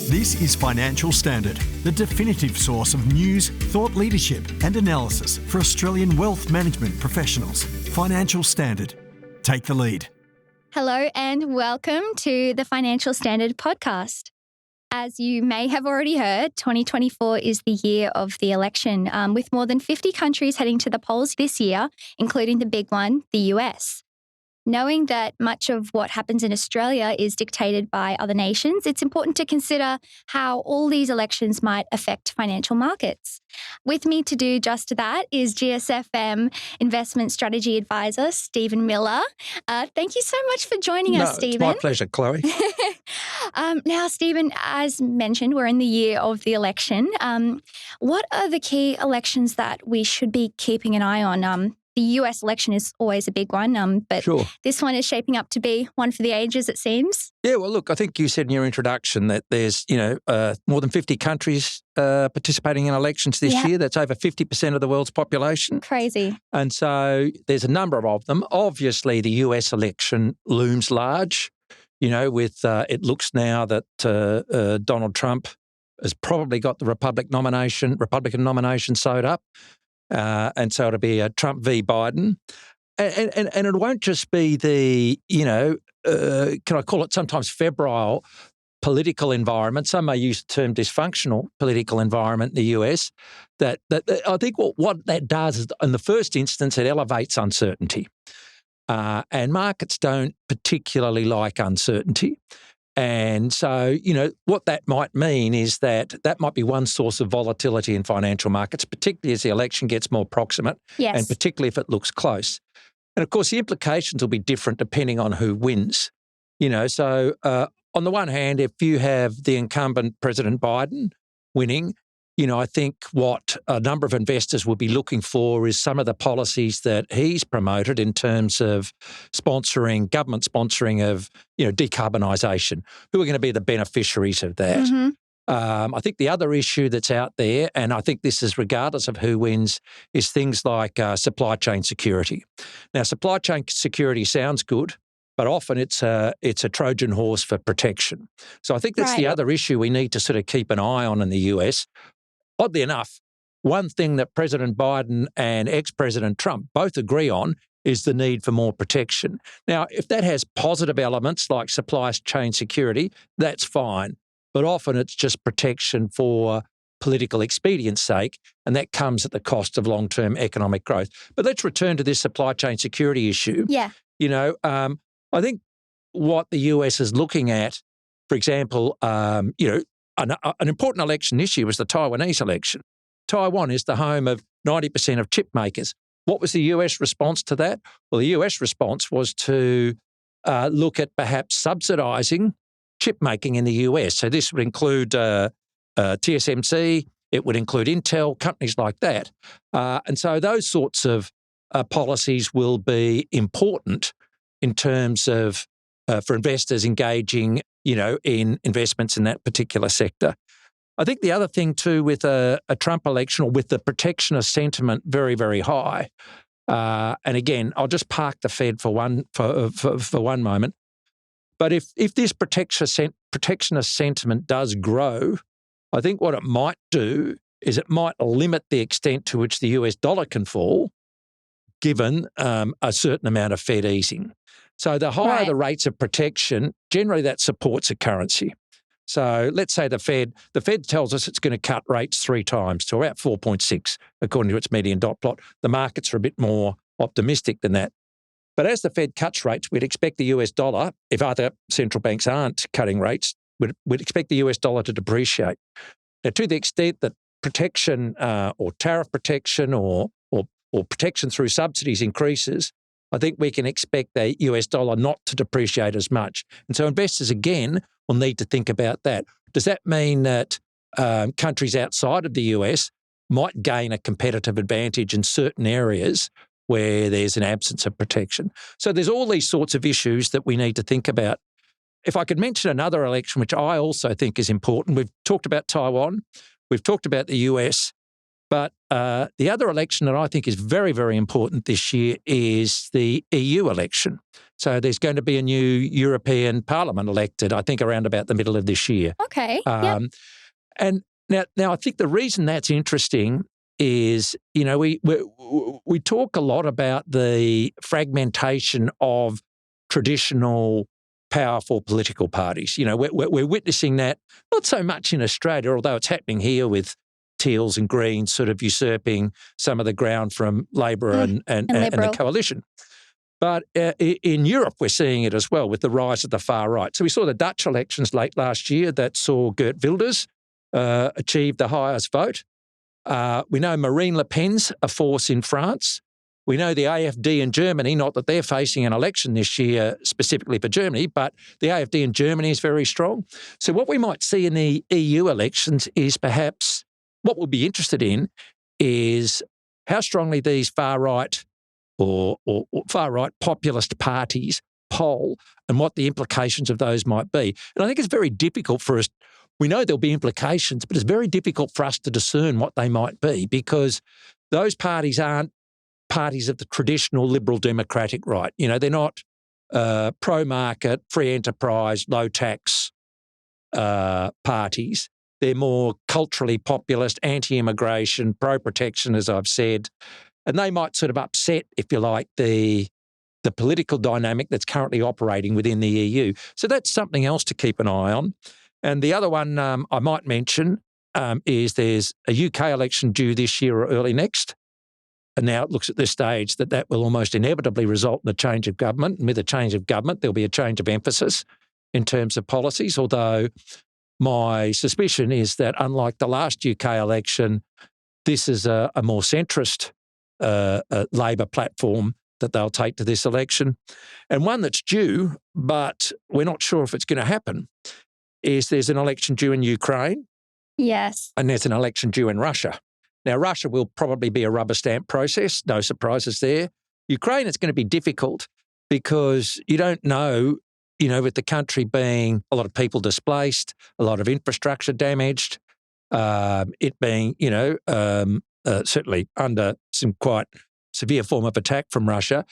This is Financial Standard, the definitive source of news, thought leadership and analysis for Australian wealth management professionals. Financial Standard. Take the lead. Hello and welcome to the Financial Standard podcast. As you may have already heard, 2024 is the year of the election, with more than 50 countries heading to the polls this year, including the big one, the US. Knowing that much of what happens in Australia is dictated by other nations, it's important to consider how all these elections might affect financial markets. With me to do just that is GSFM Investment Strategy Advisor, Stephen Miller. Thank you so much for joining us, Stephen. It's my pleasure, Chloe. Now, Stephen, as mentioned, we're in the year of the election. What are the key elections that we should be keeping an eye on? The US election is always a big one, but Sure. This one is shaping up to be one for the ages, it seems. Yeah, well, look, I think you said in your introduction that there's, more than 50 countries participating in elections this year. That's over 50% of the world's population. Crazy. And so there's a number of them. Obviously, the US election looms large, with it looks now that Donald Trump has probably got the Republican nomination sewed up. And so it'll be a Trump v. Biden. And it won't just be the, can I call it sometimes febrile political environment. Some may use the term dysfunctional political environment in the US. That I think what that does is, in the first instance, it elevates uncertainty. And markets don't particularly like uncertainty. And so, what that might mean is that might be one source of volatility in financial markets, particularly as the election gets more proximate, and particularly if it looks close. And of course, the implications will be different depending on who wins. So on the one hand, if you have the incumbent President Biden winning, I think what a number of investors will be looking for is some of the policies that he's promoted in terms of government sponsoring of, decarbonisation. Who are going to be the beneficiaries of that? Mm-hmm. I think the other issue that's out there, and I think this is regardless of who wins, is things like supply chain security. Now, supply chain security sounds good, but often it's a Trojan horse for protection. So I think that's the other issue we need to sort of keep an eye on in the US. Oddly enough, one thing that President Biden and ex-President Trump both agree on is the need for more protection. Now, if that has positive elements like supply chain security, that's fine. But often it's just protection for political expedience sake, and that comes at the cost of long-term economic growth. But let's return to this supply chain security issue. Yeah. I think what the US is looking at, for example, an important election this year was the Taiwanese election. Taiwan is the home of 90% of chip makers. What was the US response to that? Well, the US response was to look at perhaps subsidising chip making in the US. So this would include TSMC, it would include Intel, companies like that. And so those sorts of policies will be important in terms of for investors engaging in investments in that particular sector. I think the other thing too with a Trump election, or with the protectionist sentiment very, very high, and again, I'll just park the Fed for one moment. But if this protectionist sentiment does grow, I think what it might do is it might limit the extent to which the US dollar can fall, given a certain amount of Fed easing. So the higher the rates of protection, generally that supports a currency. So let's say the Fed tells us it's going to cut rates 3 times to about 4.6, according to its median dot plot. The markets are a bit more optimistic than that. But as the Fed cuts rates, we'd expect the US dollar, if other central banks aren't cutting rates, we'd expect the US dollar to depreciate. Now, to the extent that protection or tariff protection or protection through subsidies increases, I think we can expect the US dollar not to depreciate as much. And so investors, again, will need to think about that. Does that mean that countries outside of the US might gain a competitive advantage in certain areas where there's an absence of protection? So there's all these sorts of issues that we need to think about. If I could mention another election, which I also think is important, we've talked about Taiwan, we've talked about the US, but the other election that I think is very, very important this year is the EU election. So there's going to be a new European Parliament elected, I think, around about the middle of this year. Okay. Yep. And now I think the reason that's interesting is, we talk a lot about the fragmentation of traditional powerful political parties. We're witnessing that not so much in Australia, although it's happening here with Teals and Greens sort of usurping some of the ground from Labor and the coalition. But in Europe, we're seeing it as well with the rise of the far right. So we saw the Dutch elections late last year that saw Geert Wilders achieve the highest vote. We know Marine Le Pen's a force in France. We know the AfD in Germany, not that they're facing an election this year specifically for Germany, but the AfD in Germany is very strong. So what we might see in the EU elections is perhaps what we'll be interested in is how strongly these far-right or far-right populist parties poll and what the implications of those might be. And I think it's very difficult for us. We know there'll be implications, but it's very difficult for us to discern what they might be because those parties aren't parties of the traditional liberal democratic right. They're not pro-market, free enterprise, low-tax parties. They're more culturally populist, anti-immigration, pro-protection, as I've said. And they might sort of upset, if you like, the political dynamic that's currently operating within the EU. So that's something else to keep an eye on. And the other one I might mention is there's a UK election due this year or early next. And now it looks at this stage that will almost inevitably result in a change of government. And with a change of government, there'll be a change of emphasis in terms of policies, although my suspicion is that unlike the last UK election, this is a more centrist Labor platform that they'll take to this election. And one that's due, but we're not sure if it's going to happen, is there's an election due in Ukraine. Yes. And there's an election due in Russia. Now, Russia will probably be a rubber stamp process, no surprises there. Ukraine, it's going to be difficult because you don't know, with the country being a lot of people displaced, a lot of infrastructure damaged, it being, certainly under some quite severe form of attack from Russia,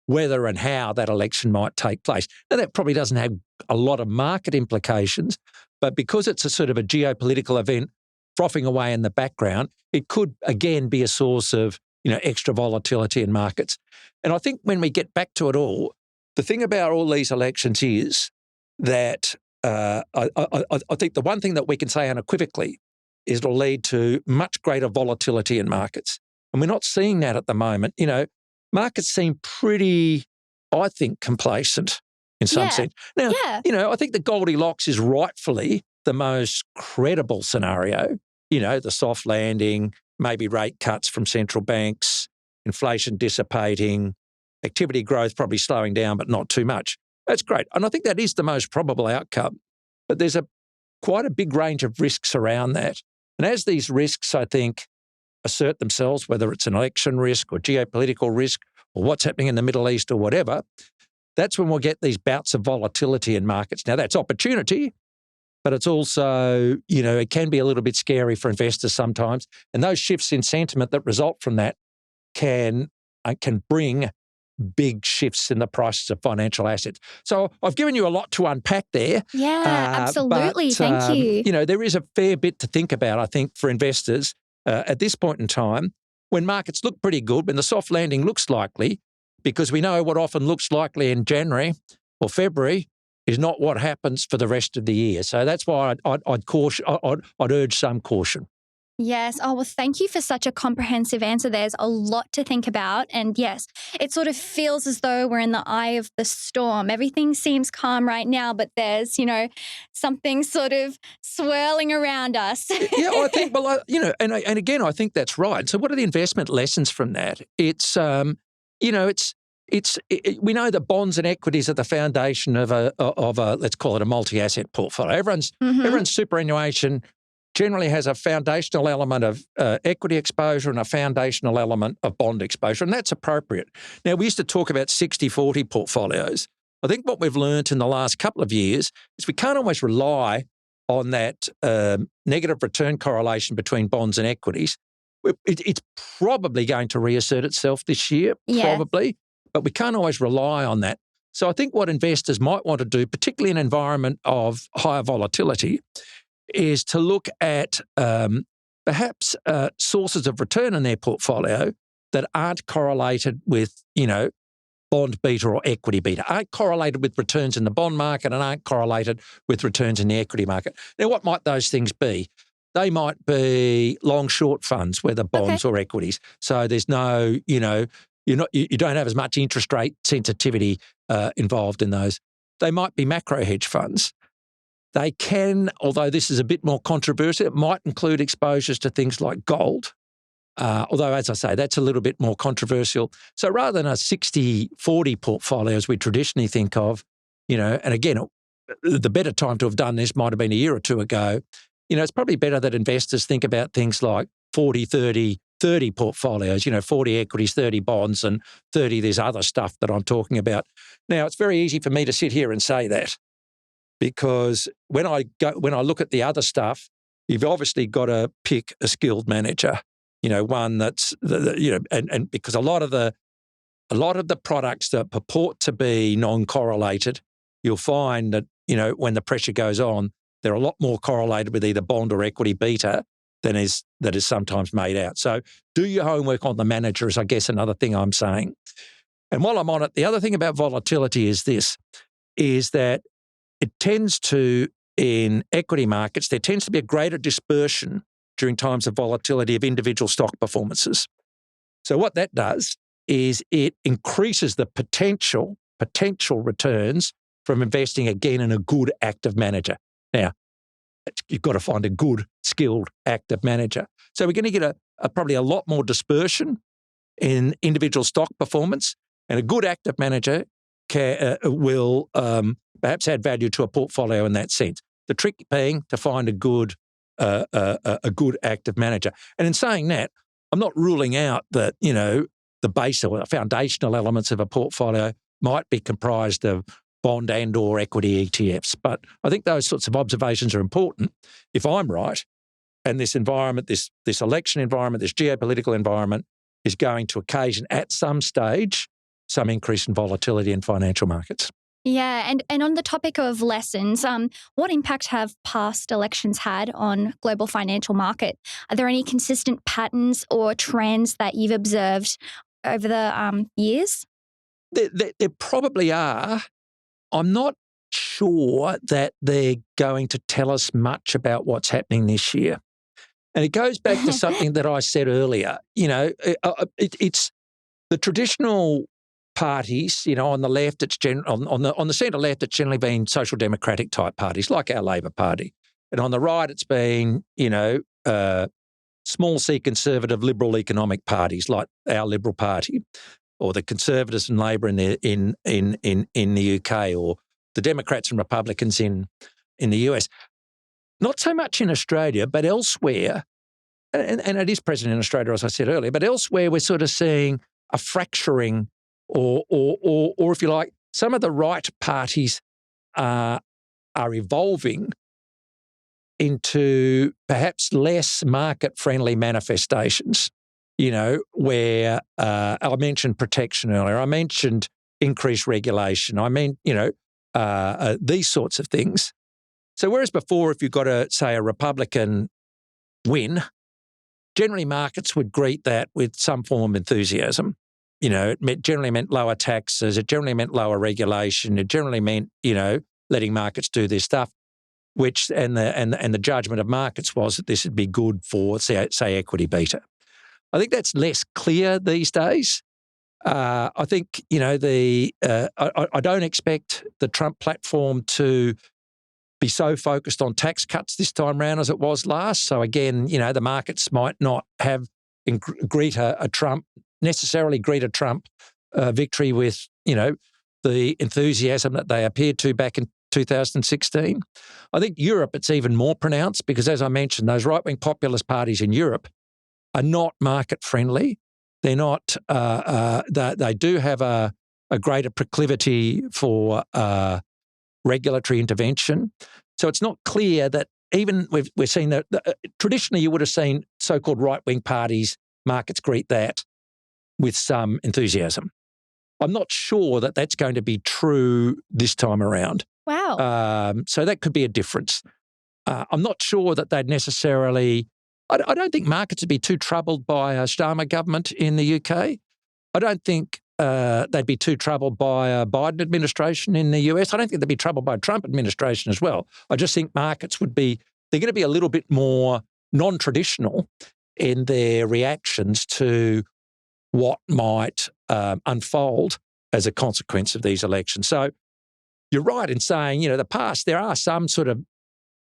whether and how that election might take place. Now, that probably doesn't have a lot of market implications, but because it's a sort of a geopolitical event frothing away in the background, it could, again, be a source of, extra volatility in markets. And I think when we get back to it all, the thing about all these elections is that I think the one thing that we can say unequivocally is it'll lead to much greater volatility in markets. And we're not seeing that at the moment. Markets seem pretty, I think, complacent in some sense. Now, I think the Goldilocks is rightfully the most credible scenario. The soft landing, maybe rate cuts from central banks, inflation dissipating, activity growth probably slowing down, but not too much. That's great. And I think that is the most probable outcome. But there's quite a big range of risks around that. And as these risks, I think, assert themselves, whether it's an election risk or geopolitical risk or what's happening in the Middle East or whatever, that's when we'll get these bouts of volatility in markets. Now, that's opportunity, but it's also, it can be a little bit scary for investors sometimes. And those shifts in sentiment that result from that can bring big shifts in the prices of financial assets. So I've given you a lot to unpack there. Yeah, absolutely. Thank you. There is a fair bit to think about, I think, for investors at this point in time when markets look pretty good, when the soft landing looks likely, because we know what often looks likely in January or February is not what happens for the rest of the year. So that's why I'd urge some caution. Yes. Oh, well, thank you for such a comprehensive answer. There's a lot to think about. And yes, it sort of feels as though we're in the eye of the storm. Everything seems calm right now, but there's, something sort of swirling aroknow us. Yeah, I think, and again, I think that's right. So what are the investment lessons from that? It's, we know that bonds and equities are the foundation of a let's call it a multi-asset portfolio. Everyone's superannuation generally has a foundational element of equity exposure and a foundational element of bond exposure, and that's appropriate. Now, we used to talk about 60-40 portfolios. I think what we've learned in the last couple of years is we can't always rely on that negative return correlation between bonds and equities. It's probably going to reassert itself this year, probably, but we can't always rely on that. So I think what investors might want to do, particularly in an environment of higher volatility, is to look at perhaps sources of return in their portfolio that aren't correlated with, bond beta or equity beta, aren't correlated with returns in the bond market and aren't correlated with returns in the equity market. Now, what might those things be? They might be long-short funds, whether bonds or equities. So there's no, you don't have as much interest rate sensitivity involved in those. They might be macro hedge funds. They can, although this is a bit more controversial, it might include exposures to things like gold. Although, as I say, that's a little bit more controversial. So rather than a 60-40 portfolio as we traditionally think of, and again, the better time to have done this might have been a year or two ago. It's probably better that investors think about things like 40-30 portfolios, 40 equities, 30 bonds, and 30 there's other stuff that I'm talking about. Now, it's very easy for me to sit here and say that because when I look at the other stuff, you've obviously got to pick a skilled manager. One that's, and because a lot of the products that purport to be non-correlated, you'll find that, when the pressure goes on, they're a lot more correlated with either bond or equity beta that is sometimes made out. So do your homework on the manager is, I guess, another thing I'm saying. And while I'm on it, the other thing about volatility is that it tends to, in equity markets, there tends to be a greater dispersion during times of volatility of individual stock performances. So what that does is it increases the potential returns from investing again in a good active manager. Now, you've got to find a good, skilled, active manager. So we're going to get probably a lot more dispersion in individual stock performance, and a good active manager will perhaps add value to a portfolio in that sense. The trick being to find a good active manager. And in saying that, I'm not ruling out that, the base or foundational elements of a portfolio might be comprised of bond and or equity ETFs. But I think those sorts of observations are important. If I'm right, and this environment, this election environment, this geopolitical environment is going to occasion at some stage some increase in volatility in financial markets. Yeah, and on the topic of lessons, what impact have past elections had on global financial market? Are there any consistent patterns or trends that you've observed over the years? There probably are. I'm not sure that they're going to tell us much about what's happening this year. And it goes back to something that I said earlier. It's the traditional parties, on the left, it's on the centre left, it's generally been social democratic type parties like our Labor Party, and on the right, it's been small c conservative liberal economic parties like our Liberal Party, or the Conservatives and Labor in the UK, or the Democrats and Republicans in the US. Not so much in Australia, but elsewhere, and it is present in Australia, as I said earlier, but elsewhere we're sort of seeing a fracturing, or if you like, some of the right parties are evolving into perhaps less market-friendly manifestations, where I mentioned protection earlier, I mentioned increased regulation, these sorts of things. So whereas before, if you've got a Republican win, generally markets would greet that with some form of enthusiasm. It generally meant lower taxes, it generally meant lower regulation, it generally meant, letting markets do their stuff, which and the judgment of markets was that this would be good for, say equity beta. I think that's less clear these days. I think, I don't expect the Trump platform to be so focused on tax cuts this time round as it was last. So again, the markets might not have greet a Trump victory with, the enthusiasm that they appeared to back in 2016. I think Europe, it's even more pronounced because, as I mentioned, those right-wing populist parties in Europe are not market-friendly. They're not, they do have a greater proclivity for regulatory intervention. So it's not clear that even we're seeing that traditionally you would have seen so-called right-wing parties, markets greet that with some enthusiasm. I'm not sure that that's going to be true this time around. Wow. So that could be a difference. I'm not sure that they'd necessarily... I don't think markets would be too troubled by a Starmer government in the UK. I don't think they'd be too troubled by a Biden administration in the US. I don't think they'd be troubled by a Trump administration as well. I just think markets they're going to be a little bit more non-traditional in their reactions to what might unfold as a consequence of these elections. So you're right in saying, the past, there are some sort of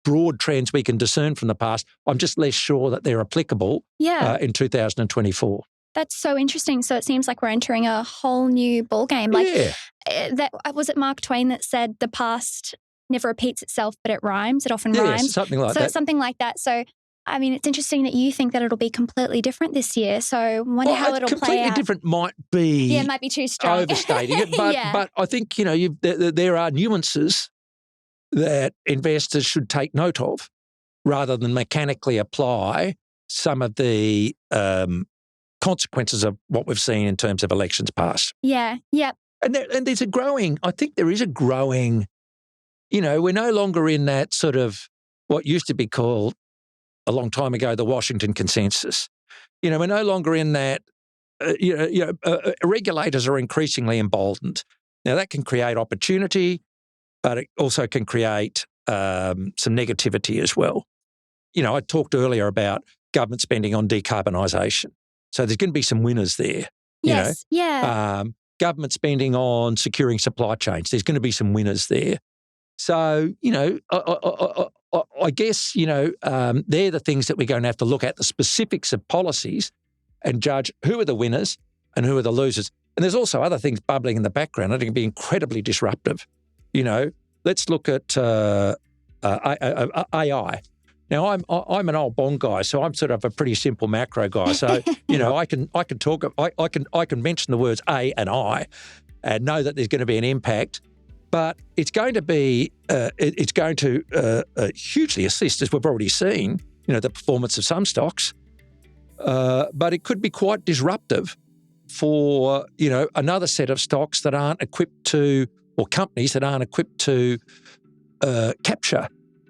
broad trends we can discern from the past. I'm just less sure that they're applicable in 2024. That's so interesting. So it seems like we're entering a whole new ballgame. Was it Mark Twain that said the past never repeats itself, but it rhymes? It often rhymes. Something like that. So something like that. So, I mean, it's interesting that you think that it'll be completely different this year. So I wonder how it'll play out. Completely different might be... it might be too strong. Overstating it. But I think, there are nuances that investors should take note of rather than mechanically apply some of the consequences of what we've seen in terms of elections past. Yeah, yeah. And there is a growing, we're no longer in that sort of what used to be called a long time ago, the Washington consensus. We're no longer in that, regulators are increasingly emboldened. Now that can create opportunity, but it also can create some negativity as well. I talked earlier about government spending on decarbonisation. So there's going to be some winners there. Yes, yeah. Government spending on securing supply chains. There's going to be some winners there. So, I guess, they're the things that we're going to have to look at, the specifics of policies, and judge who are the winners and who are the losers. And there's also other things bubbling in the background. I think it'll be incredibly disruptive. Let's look at AI. Now, I'm an old bond guy, so I'm sort of a pretty simple macro guy. So, I can mention the words A and I, and know that there's going to be an impact. But it's going to be hugely assist, as we've already seen, the performance of some stocks. But it could be quite disruptive for, another set of stocks that aren't equipped to, or companies that aren't equipped to capture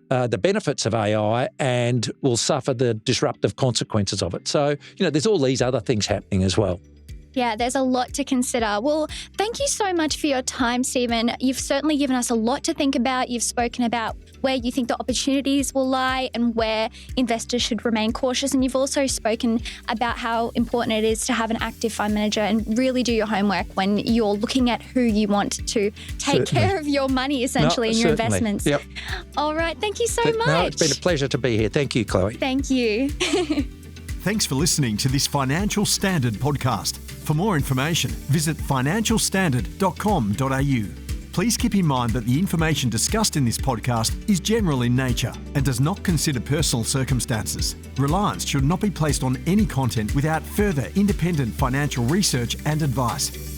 the benefits of AI and will suffer the disruptive consequences of it. So, there's all these other things happening as well. Yeah, there's a lot to consider. Well, thank you so much for your time, Stephen. You've certainly given us a lot to think about. You've spoken about where you think the opportunities will lie and where investors should remain cautious. And you've also spoken about how important it is to have an active fund manager and really do your homework when you're looking at who you want to take care of your money, essentially, in your investments. Yep. All right. Thank you so much. No, it's been a pleasure to be here. Thank you, Chloe. Thank you. Thanks for listening to this Financial Standard podcast. For more information, visit financialstandard.com.au. Please keep in mind that the information discussed in this podcast is general in nature and does not consider personal circumstances. Reliance should not be placed on any content without further independent financial research and advice.